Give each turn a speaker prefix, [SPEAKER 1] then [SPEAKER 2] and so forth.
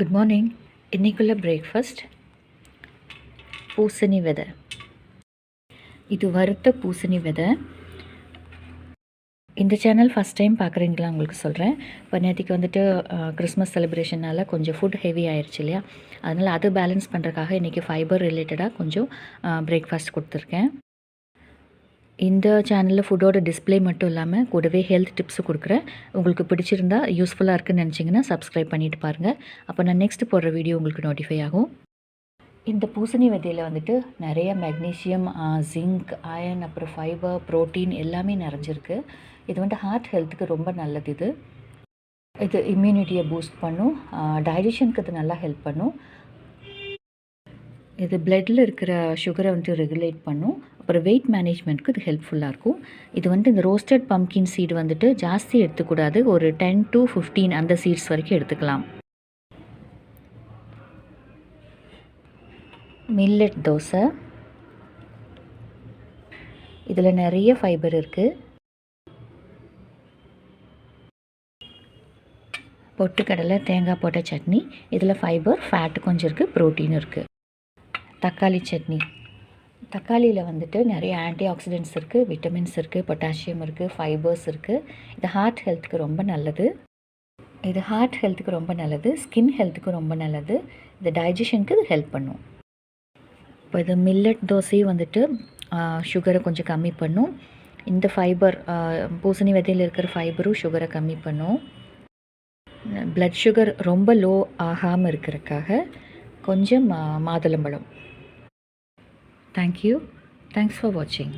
[SPEAKER 1] Good morning. இன்றைக்குள்ள breakfast பூசணி விதை. இது வறுத்த பூசணி விதை. இந்த சேனல் ஃபஸ்ட் டைம் பார்க்குறீங்களா உங்களுக்கு சொல்கிறேன். இப்போ நேற்றுக்கு வந்துட்டு கிறிஸ்மஸ் செலிப்ரேஷனால் கொஞ்சம் ஃபுட் ஹெவி ஆயிடுச்சு இல்லையா, அதனால் அது பேலன்ஸ் பண்ணுறதுக்காக இன்றைக்கி ஃபைபர் ரிலேட்டடாக கொஞ்சம் பிரேக்ஃபாஸ்ட் கொடுத்துருக்கேன். இந்த சேனலில் ஃபுட்டோட டிஸ்பிளே மட்டும் இல்லாமல் கூடவே ஹெல்த் டிப்ஸும் கொடுக்குறேன். உங்களுக்கு பிடிச்சிருந்தா யூஸ்ஃபுல்லாக இருக்குன்னு நினச்சிங்கன்னா சப்ஸ்கிரைப் பண்ணிவிட்டு பாருங்கள். அப்போ நான் நெக்ஸ்ட் போடுற வீடியோ உங்களுக்கு நோட்டிஃபை ஆகும். இந்த பூசணி விதையில் வந்துட்டு நிறைய மெக்னீஷியம், ஜிங்க், அயன், அப்புறம் ஃபைபர், ப்ரோட்டீன் எல்லாமே நிறைஞ்சிருக்கு. இது வந்துட்டு ஹார்ட் ஹெல்த்துக்கு ரொம்ப நல்லது. இது இம்யூனிட்டியை பூஸ்ட் பண்ணும், டைஜஷனுக்கு இது நல்லா ஹெல்ப் பண்ணும். இது பிளட்டில் இருக்கிற சுகரை வந்துட்டு ரெகுலேட் பண்ணும். அப்புறம் வெயிட் மேனேஜ்மெண்ட்க்கு இது ஹெல்ப்ஃபுல்லாக இருக்கும். இது வந்துட்டு இந்த ரோஸ்டட் பம்கின் சீடு வந்துட்டு ஜாஸ்தி எடுத்துக்கூடாது. ஒரு 10 to 15 அந்த சீட்ஸ் வரைக்கும் எடுத்துக்கலாம். மில்லட் தோசை. இதில் நிறைய ஃபைபர் இருக்குது. பொட்டுக்கடலை, தேங்காய் போட்ட சட்னி. இதில் ஃபைபர், ஃபேட்டு கொஞ்சம் இருக்குது, ப்ரோட்டீன் இருக்குது. தக்காளி சட்னி. தக்காளியில் வந்துட்டு நிறைய ஆன்டி ஆக்சிடென்ட்ஸ் இருக்குது, விட்டமின்ஸ் இருக்குது, பொட்டாசியம் இருக்குது, ஃபைபர்ஸ் இருக்குது. இது ஹார்ட் ஹெல்த்துக்கு ரொம்ப நல்லது. ஸ்கின் ஹெல்த்துக்கு ரொம்ப நல்லது. இது டைஜஷனுக்கு இது ஹெல்ப் பண்ணும். இப்போ இது மில்லட் தோசையும் வந்துட்டு சுகரை கொஞ்சம் கம்மி பண்ணும். இந்த ஃபைபர், பூசணி விதையில் இருக்கிற ஃபைபரும் சுகரை கம்மி பண்ணும். பிளட் சுகர் ரொம்ப லோ ஆகாமல் இருக்கிறதுக்காக கொஞ்சம் மாதுளம்பழம். Thank you. Thanks for watching.